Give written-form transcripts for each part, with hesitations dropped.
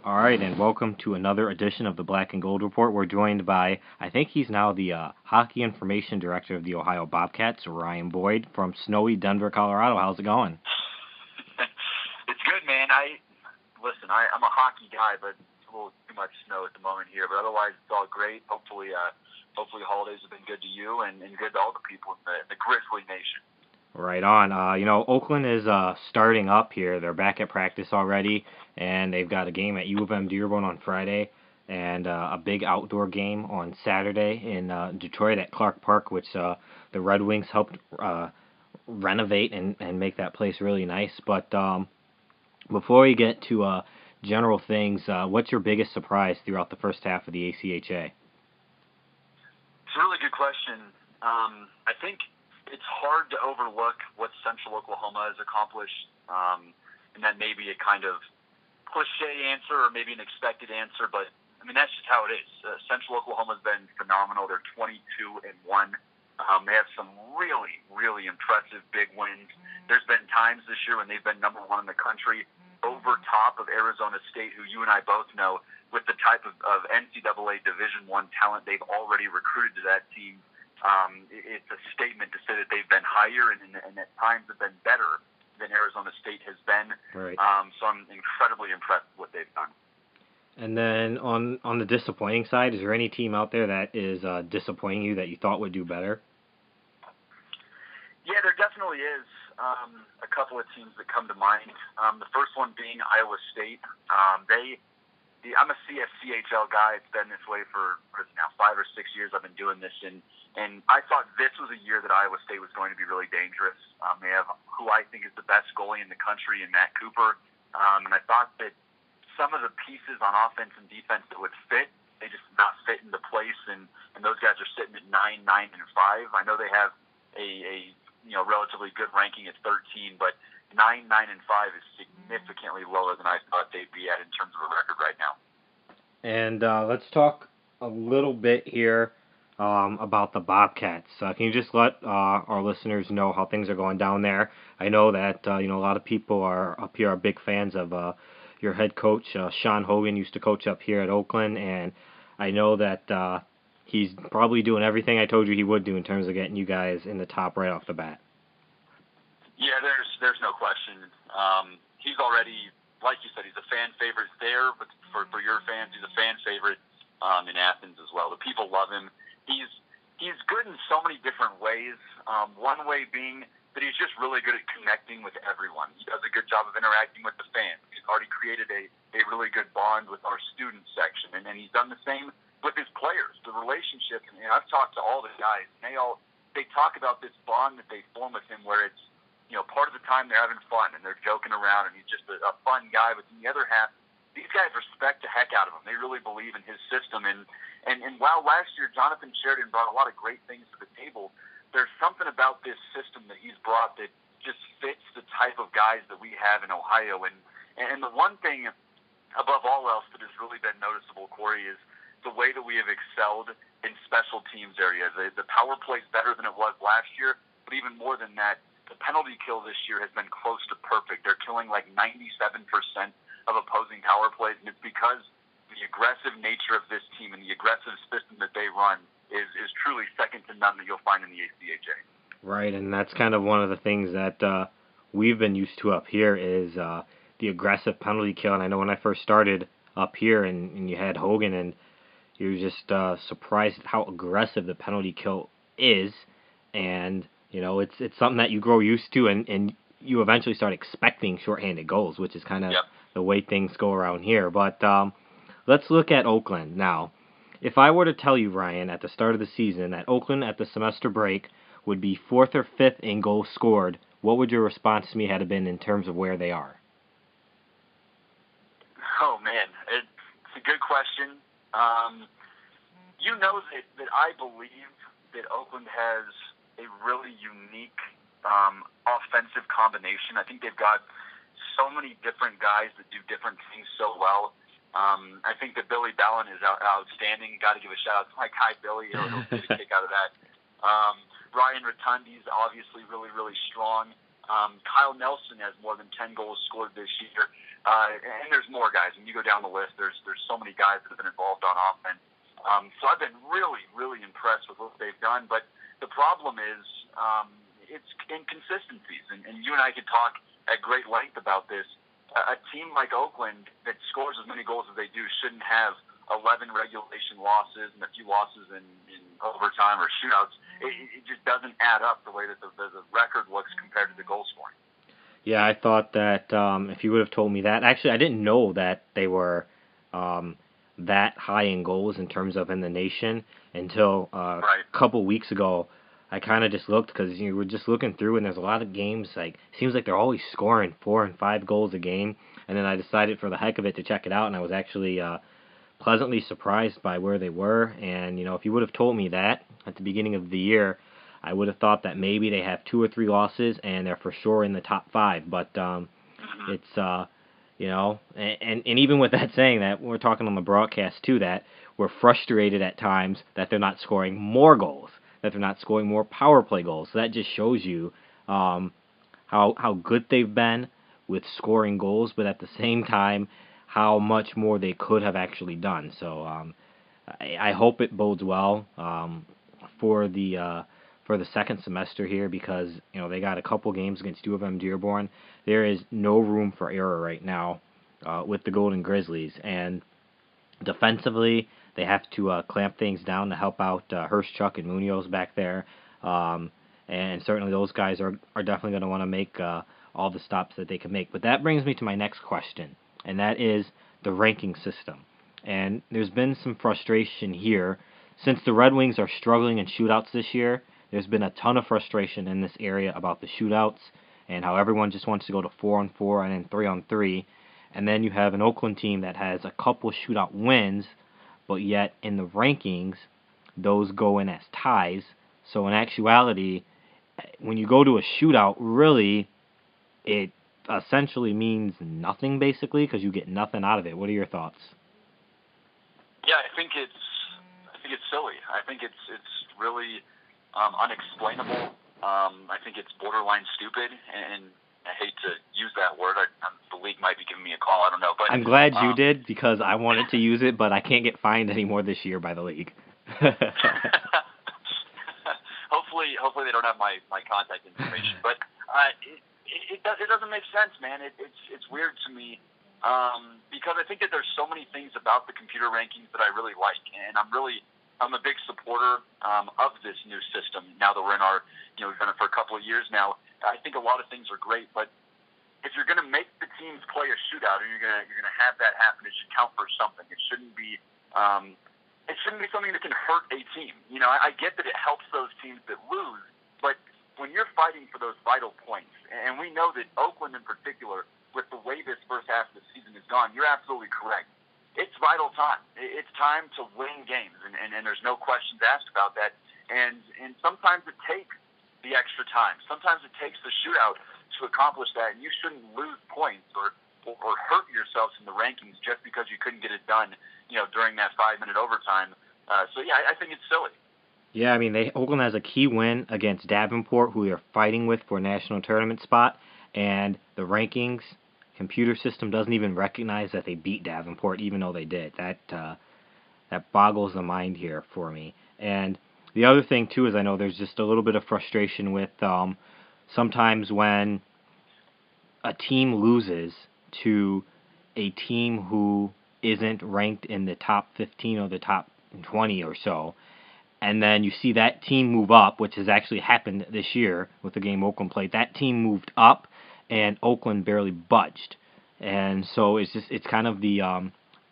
All right, and welcome to another edition of the Black and Gold Report. We're joined by, I think he's now the Hockey Information Director of the Ohio Bobcats, Ryan Boyd from snowy Denver, Colorado. How's it going? It's good, man. I'm a hockey guy, but it's a little too much snow at the moment here. But otherwise, it's all great. Hopefully holidays have been good to you and good to all the people in the Grizzly Nation. Right on. Oakland is starting up here. They're back at practice already, and they've got a game at U of M Dearborn on Friday, and a big outdoor game on Saturday in Detroit at Clark Park, which the Red Wings helped renovate and make that place really nice. But before we get to general things, what's your biggest surprise throughout the first half of the ACHA? It's a really good question. I think it's hard to overlook what Central Oklahoma has accomplished, and that may be a kind of cliche answer or maybe an expected answer, but I mean that's just how it is. Central Oklahoma's been phenomenal. They're 22-1. They have some really, really impressive big wins. There's been times this year when they've been number one in the country, over top of Arizona State, who you and I both know, with the type of NCAA Division I talent they've already recruited to that team. It's a statement to say that they've been higher and at times have been better than Arizona State has been. Right. So I'm incredibly impressed with what they've done. And then on the disappointing side, is there any team out there that is disappointing you that you thought would do better? Yeah, there definitely is. A couple of teams that come to mind. The first one being Iowa State. I'm a CFCHL guy. It's been this way for now 5 or 6 years. I've been doing this, and I thought this was a year that Iowa State was going to be really dangerous. They have who I think is the best goalie in the country in Matt Cooper, and I thought that some of the pieces on offense and defense that would fit, they just did not fit into place, and those guys are sitting at 9, 9, and 5. I know they have a relatively good ranking at 13, but 9, 9, and 5 is significantly lower than I thought they'd be at in terms of a record right now. And let's talk a little bit here about the Bobcats. Can you just let our listeners know how things are going down there? I know that a lot of people up here are big fans of your head coach. Sean Hogan used to coach up here at Oakland, and I know that he's probably doing everything I told you he would do in terms of getting you guys in the top right off the bat. Yeah, there's no question. He's already, like you said, he's a fan favorite there, but for your fans, he's a fan favorite in Athens as well. The people love him. He's good in so many different ways. One way being that he's just really good at connecting with everyone. He does a good job of interacting with the fans. He's already created a really good bond with our student section, and he's done the same with his players. The relationship, and I've talked to all the guys, and they talk about this bond that they form with him, where it's part of the time they're having fun and they're joking around, and he's just a fun guy. But in the other half, these guys respect the heck out of him. They really believe in his system, and while last year Jonathan Sheridan brought a lot of great things to the table, there's something about this system that he's brought that just fits the type of guys that we have in Ohio. And the one thing above all else that has really been noticeable, Corey, is the way that we have excelled in special teams area. The power play is better than it was last year, but even more than that, the penalty kill this year has been close to perfect. They're killing like 97% of opposing power plays, and it's because the aggressive nature of this team and the aggressive system that they run is truly second to none that you'll find in the ACHA. Right, and that's kind of one of the things that we've been used to up here is the aggressive penalty kill. And I know when I first started up here and you had Hogan, and you were just surprised at how aggressive the penalty kill is, and it's something that you grow used to, and you eventually start expecting shorthanded goals, which is kind of the way things go around here. But let's look at Oakland now. If I were to tell you, Ryan, at the start of the season that Oakland at the semester break would be 4th or 5th in goals scored, what would your response to me have been in terms of where they are? Oh, man, it's a good question. That I believe that Oakland has a really unique offensive combination. I think they've got so many different guys that do different things so well. I think that Billy Ballin is outstanding. Got to give a shout out to my guy Billy. He'll get a kick out of that. Ryan Rotundi's obviously really, really strong. Kyle Nelson has more than 10 goals scored this year. And there's more guys. When you go down the list, there's so many guys that have been involved on offense. So I've been really, really impressed with what they've done. But the problem is it's inconsistencies. And you and I could talk at great length about this. A team like Oakland that scores as many goals as they do shouldn't have 11 regulation losses and a few losses in overtime or shootouts. It just doesn't add up the way that the record looks compared to the goal scoring. Yeah, I thought that if you would have told me that, actually, I didn't know that they were that high in goals in terms of in the nation until a couple weeks ago. I kind of just looked because you were just looking through, and there's a lot of games. Like, seems like they're always scoring 4 and 5 goals a game. And then I decided for the heck of it to check it out, and I was actually pleasantly surprised by where they were. And if you would have told me that at the beginning of the year, I would have thought that maybe they have 2 or 3 losses and they're for sure in the top 5. But it's and even with that saying that, we're talking on the broadcast too that we're frustrated at times that they're not scoring more goals, that they're not scoring more power play goals. So that just shows you how good they've been with scoring goals, but at the same time how much more they could have actually done. So I hope it bodes well for the second semester here, because they got a couple games against U of M Dearborn. There is no room for error right now with the Golden Grizzlies, and defensively they have to clamp things down to help out Hurschuk and Munoz back there, and certainly those guys are definitely going to want to make all the stops that they can make. But that brings me to my next question, and that is the ranking system. And there's been some frustration here since the Red Wings are struggling in shootouts this year. There's been a ton of frustration in this area about the shootouts and how everyone just wants to go to 4-on-4 and then 3-on-3. And then you have an Oakland team that has a couple shootout wins, but yet in the rankings, those go in as ties. So in actuality, when you go to a shootout, really, it essentially means nothing basically because you get nothing out of it. What are your thoughts? Yeah, I think it's silly. I think it's really unexplainable. I think it's borderline stupid, and I hate to use that word. The league might be giving me a call. I don't know, but I'm glad you did, because I wanted to use it, but I can't get fined anymore this year by the league. Hopefully they don't have my contact information, but it doesn't make sense, man. It's weird to me. Because I think that there's so many things about the computer rankings that I really like, and I'm a big supporter of this new system. Now that we're in we've done it for a couple of years now. I think a lot of things are great, but if you're going to make the teams play a shootout, and you're gonna have that happen, it should count for something. It shouldn't be something that can hurt a team. I get that it helps those teams that lose, but when you're fighting for those vital points, and we know that Oakland in particular, with the way this first half of the season has gone, you're absolutely correct. It's vital time. It's time to win games, and there's no questions asked about that. And sometimes it takes the extra time. Sometimes it takes the shootout to accomplish that, and you shouldn't lose points or hurt yourselves in the rankings just because you couldn't get it done, during that 5-minute overtime. So yeah, I think it's silly. Yeah, I mean, Oakland has a key win against Davenport, who they're fighting with for a national tournament spot, and the rankings computer system doesn't even recognize that they beat Davenport, even though they did. That boggles the mind here for me. And the other thing too is I know there's just a little bit of frustration with sometimes when a team loses to a team who isn't ranked in the top 15 or the top 20 or so, and then you see that team move up, which has actually happened this year with the game Oakland played. That team moved up, and Oakland barely budged. And so it's kind of the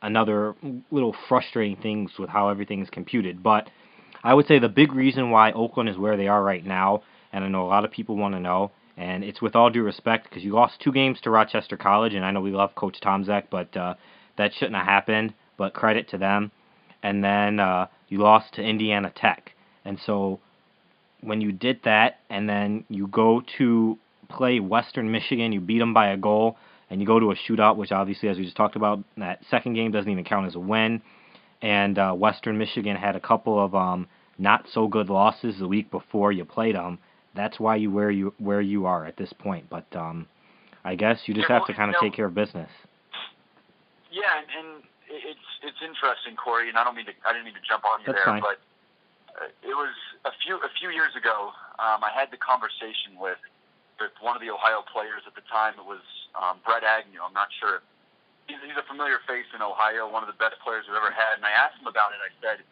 another little frustrating things with how everything is computed. But I would say the big reason why Oakland is where they are right now, and I know a lot of people want to know, and it's with all due respect, because you lost 2 games to Rochester College, and I know we love Coach Tomzek, but that shouldn't have happened, but credit to them. And then you lost to Indiana Tech. And so when you did that, and then you go to play Western Michigan, you beat them by a goal, and you go to a shootout, which obviously, as we just talked about, that second game doesn't even count as a win. And Western Michigan had a couple of not-so-good losses the week before you played them. that's why you where you are at this point. But I guess you just Yeah, have well, to kind of take care of business. Yeah, and it's interesting, Corey, and I didn't mean to jump on you That's there, fine. but it was a few years ago. I had the conversation with one of the Ohio players at the time. It was Brett Agnew. I'm not sure. He's a familiar face in Ohio, one of the best players we've ever had. And I asked him about it. I said,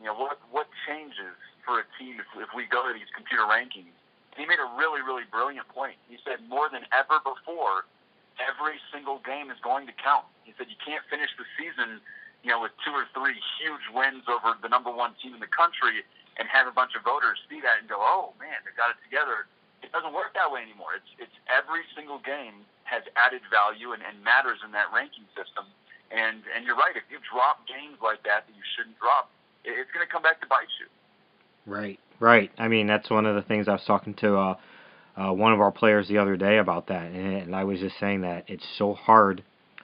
what changes for a team if we go to these computer rankings? And he made a really, really brilliant point. He said, more than ever before, every single game is going to count. He said, you can't finish the season, with 2 or 3 huge wins over the number 1 team in the country and have a bunch of voters see that and go, oh man, they got it together. It doesn't work that way anymore. It's every single game has added value and matters in that ranking system. And you're right. If you drop games like that you shouldn't drop, it's going to come back to bite you. Right. I mean, that's one of the things I was talking to one of our players the other day about that, and I was just saying that it's so hard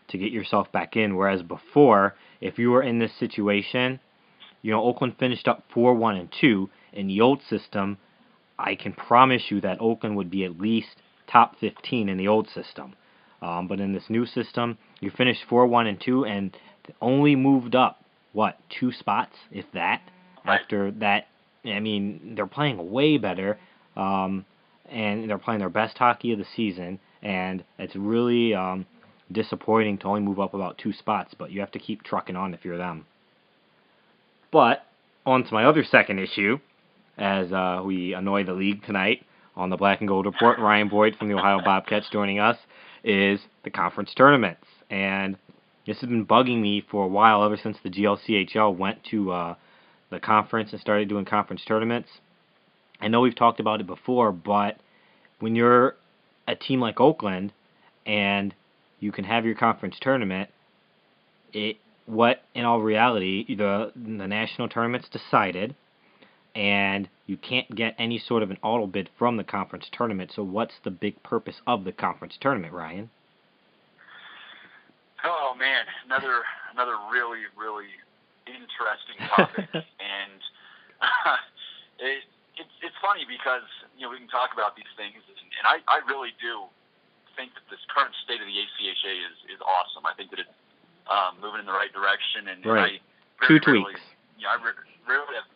to get yourself back in, whereas before, if you were in this situation, Oakland finished up 4-1-2 in the old system. I can promise you that Oakland would be at least top 15 in the old system. But in this new system, you finished 4-1-2 and only moved up, 2 spots, if that. Right. After that, I mean, they're playing way better, and they're playing their best hockey of the season, and it's really disappointing to only move up about 2 spots, but you have to keep trucking on if you're them. But, on to my other second issue, as we annoy the league tonight on the Black and Gold Report. Ryan Boyd from the Ohio Bobcats joining us, is the conference tournaments. And this has been bugging me for a while, ever since the GLCHL went to the conference and started doing conference tournaments. I know we've talked about it before, but when you're a team like Oakland and you can have your conference tournament, in all reality, the national tournament's decided, and you can't get any sort of an auto bid from the conference tournament. So what's the big purpose of the conference tournament, Ryan? Oh man, another really, really interesting topic. And it's funny because we can talk about these things, and I really do think that this current state of the ACHA is awesome. I think that it's moving in the right direction, and right. I Two tweaks. I rarely have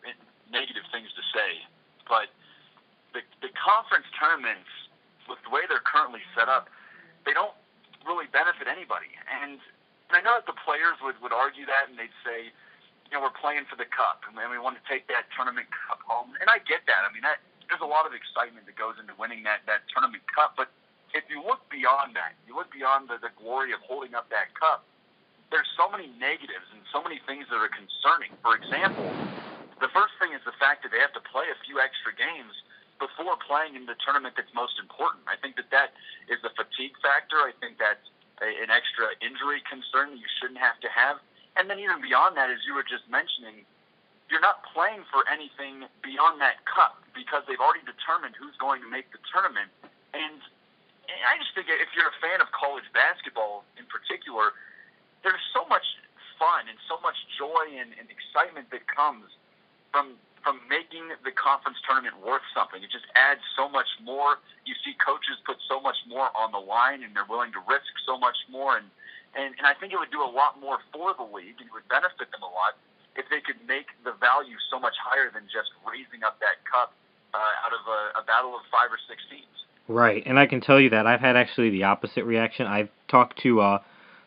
negative things to say, but the conference tournaments, with the way they're currently set up, they don't really benefit anybody. And I know that the players would argue that, and they'd say, we're playing for the cup, and we want to take that tournament cup home. And I get that. I mean, there's a lot of excitement that goes into winning that tournament cup. But if you look beyond that, you look beyond the glory of holding up that cup, there's so many negatives and so many things that are concerning. For example, the first thing is the fact that they have to play a few extra games before playing in the tournament that's most important. I think that is a fatigue factor. I think that's an extra injury concern that you shouldn't have to have. And then even beyond that, as you were just mentioning, you're not playing for anything beyond that cup because they've already determined who's going to make the tournament. And I just think if you're a fan of college basketball in particular, there's so much fun and so much joy and excitement that comes from making the conference tournament worth something. It just adds so much more. You see coaches put so much more on the line, and they're willing to risk so much more. And I think it would do a lot more for the league, and it would benefit them a lot if they could make the value so much higher than just raising up that cup out of a battle of 5 or 6 teams. Right, and I can tell you that I've had actually the opposite reaction. I've talked to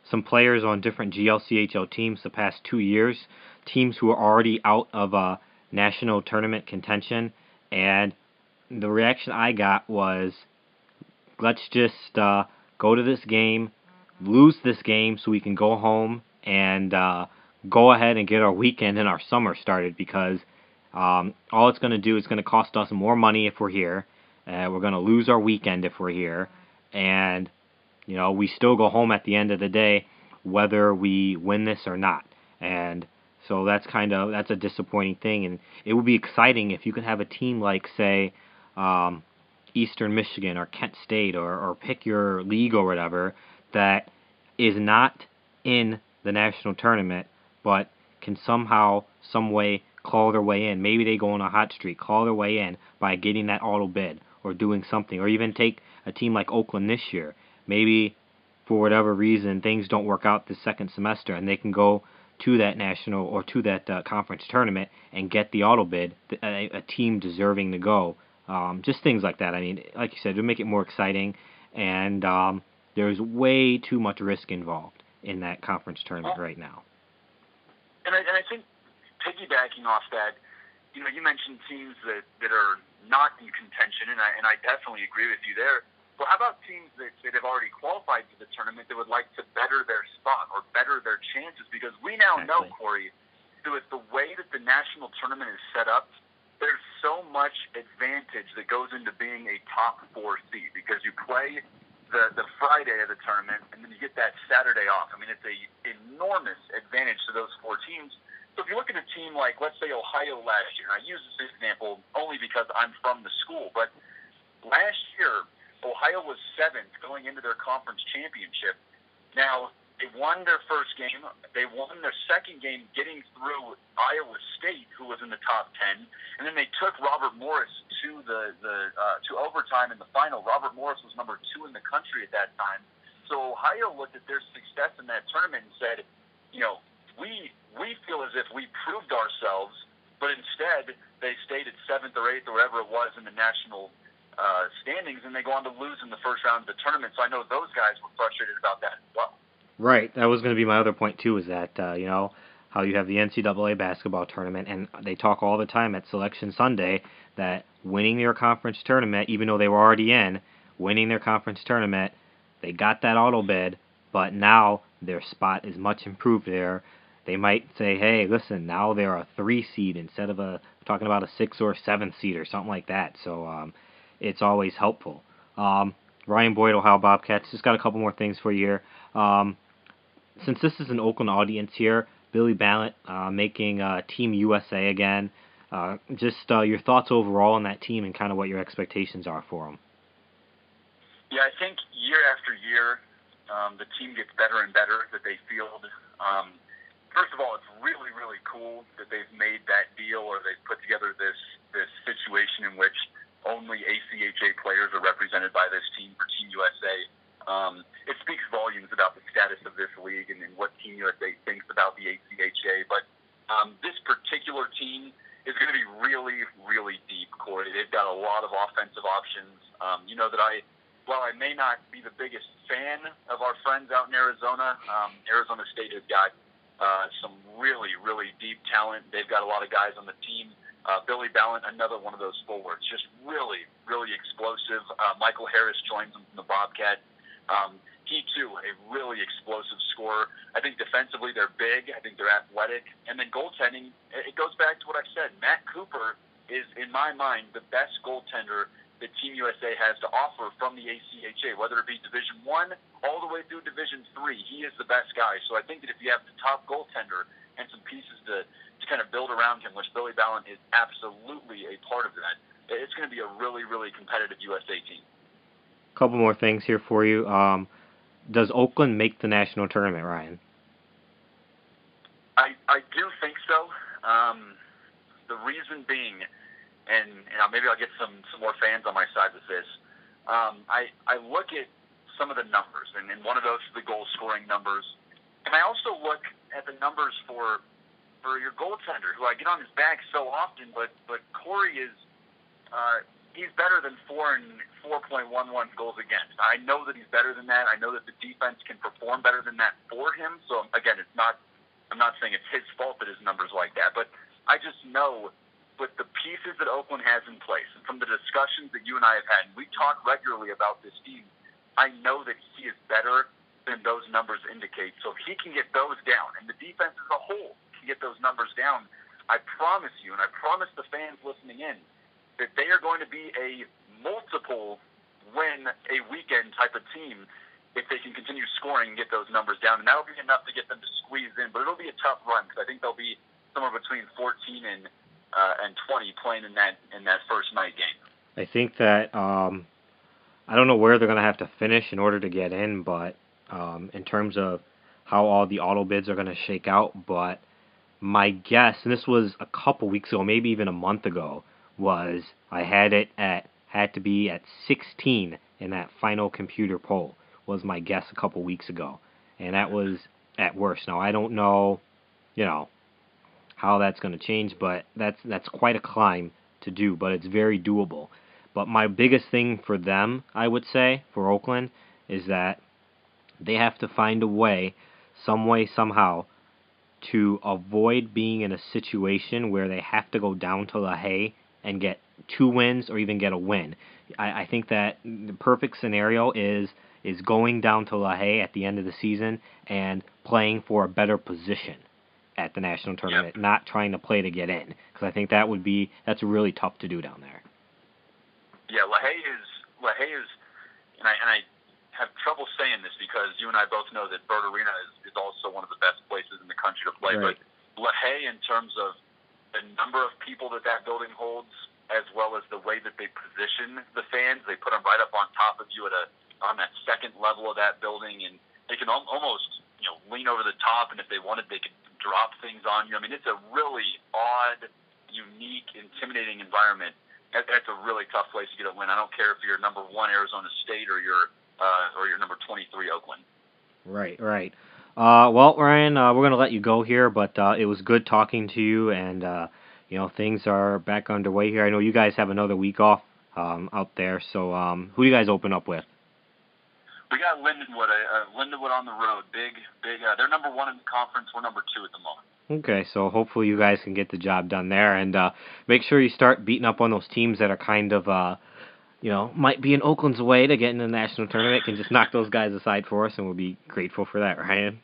some players on different GLCHL teams the past 2 years, teams who are already out of national tournament contention, and the reaction I got was, let's just go to this game, lose this game so we can go home and go ahead and get our weekend and our summer started, because all it's going to do is going to cost us more money if we're here. We're going to lose our weekend if we're here, and we still go home at the end of the day whether we win this or not. And so that's a disappointing thing, and it would be exciting if you could have a team like, say, Eastern Michigan or Kent State or pick your league or whatever, that is not in the national tournament but can somehow, some way, claw their way in. Maybe they go on a hot streak, claw their way in by getting that auto bid, or doing something. Or even take a team like Oakland this year. Maybe for whatever reason things don't work out this second semester, and they can go to that national or to that conference tournament and get the auto bid, a team deserving to go. Just things like that. I mean, like you said, to make it more exciting, and there's way too much risk involved in that conference tournament right now. And I think piggybacking off that, you mentioned teams that are not in contention, and I definitely agree with you there. Well, how about teams that have already qualified for the tournament that would like to better their spot or better their chances? Because we now know, Corey, that with the way that the national tournament is set up, there's so much advantage that goes into being a top 4 seed because you play the Friday of the tournament and then you get that Saturday off. I mean, it's a enormous advantage to those 4 teams. So if you look at a team like, let's say, Ohio last year, and I use this example only because I'm from the school, but last year, Ohio was 7th going into their conference championship. Now, they won their first game. They won their second game getting through Iowa State, who was in the top 10. And then they took Robert Morris to to overtime in the final. Robert Morris was number 2 in the country at that time. So Ohio looked at their success in that tournament and said, we feel as if we proved ourselves, but instead they stayed at 7th or 8th or wherever it was in the national standings, and they go on to lose in the first round of the tournament. So I know those guys were frustrated about that as well. Right. That was going to be my other point, too, is that, how you have the NCAA basketball tournament, and they talk all the time at Selection Sunday that winning their conference tournament, even though they were already in, winning their conference tournament, they got that auto bid, but now their spot is much improved there. They might say, hey, listen, now they're a 3 seed instead of talking about a 6 or 7 seed or something like that. So it's always helpful. Ryan Boyd, Ohio Bobcats, just got a couple more things for you here. Since this is an Oakland audience here, Billy Ballant making Team USA again. Just your thoughts overall on that team and kind of what your expectations are for them. Yeah, I think year after year, the team gets better and better that they field. First of all, it's really, really cool that they've made that deal or they've put together this situation in which only ACHA players are represented by this team for Team USA. It speaks volumes about the status of this league and what Team USA thinks about the ACHA. But this particular team is going to be really, really deep, Corey. They've got a lot of offensive options. While I may not be the biggest fan of our friends out in Arizona, Arizona State has got some really, really deep talent. They've got a lot of guys on the team. Billy Ballant, another one of those forwards, just really, really explosive. Michael Harris joins them from the Bobcats. He, too, a really explosive scorer. I think defensively they're big. I think they're athletic. And then goaltending, it goes back to what I said. Matt Cooper is, in my mind, the best goaltender that Team USA has to offer from the ACHA, whether it be Division I all the way through Division III. He is the best guy. So I think that if you have the top goaltender and some pieces to kind of build around him, which Billy Ballant is absolutely a part of that, it's going to be a really, really competitive USA team. Couple more things here for you. Does Oakland make the national tournament, Ryan? I do think so. The reason being, and maybe I'll get some more fans on my side with this. I look at some of the numbers, and one of those is the goal scoring numbers, and I also look at the numbers for your goaltender, who I get on his back so often, but Corey is he's better than 4.11 goals against. I know that he's better than that. I know that the defense can perform better than that for him. So again, I'm not saying it's his fault that his numbers like that, but I just know with the pieces that Oakland has in place, and from the discussions that you and I have had, and we talk regularly about this team, I know that he is better than those numbers indicate. So if he can get those down, and the defense as a whole can get those numbers down, I promise you, and I promise the fans listening in, that they are going to be a multiple win a weekend type of team if they can continue scoring and get those numbers down. And that'll be enough to get them to squeeze in, but it'll be a tough run because I think they'll be somewhere between 14 and 20 playing in that first night game. I think that I don't know where they're going to have to finish in order to get in, but in terms of how all the auto bids are going to shake out, but my guess, and this was a couple weeks ago, maybe even a month ago, was I had it at had to be at 16 in that final computer poll, was my guess a couple weeks ago. And that was at worst. Now, I don't know, how that's going to change, but that's quite a climb to do, but it's very doable. But my biggest thing for them, I would say, for Oakland, is that they have to find a way, some way, somehow, to avoid being in a situation where they have to go down to LaHaye and get 2 wins or even get a win. I think that the perfect scenario is going down to LaHaye at the end of the season and playing for a better position at the national tournament, not trying to play to get in, because I think that's really tough to do down there. Yeah, LaHaye is, and I have trouble saying this because you and I both know that Bird Arena is also one of the best places in the country to play. Right. But LaHaye, in terms of the number of people that building holds, as well as the way that they position the fans, they put them right up on top of you on that second level of that building, and they can almost lean over the top, and if they wanted, they could drop things on you. I mean, it's a really odd, unique, intimidating environment. That's a really tough place to get a win. I don't care if you're number 1 Arizona State or you're number 23 Oakland. Right. Well, Ryan, we're going to let you go here, but it was good talking to you, and things are back underway here. I know you guys have another week off out there, so who do you guys open up with? We got Lindenwood on the road. Big. They're number 1 in the conference. We're number 2 at the moment. Okay, so hopefully you guys can get the job done there, and make sure you start beating up on those teams that are kind of, might be in Oakland's way to get in the national tournament. Can just knock those guys aside for us, and we'll be grateful for that, Ryan.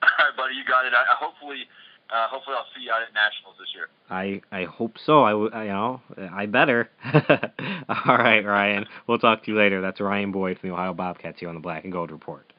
All right, buddy, you got it. Hopefully I'll see you out at nationals this year. I hope so. I better. All right, Ryan. We'll talk to you later. That's Ryan Boyd from the Ohio Bobcats here on the Black and Gold Report.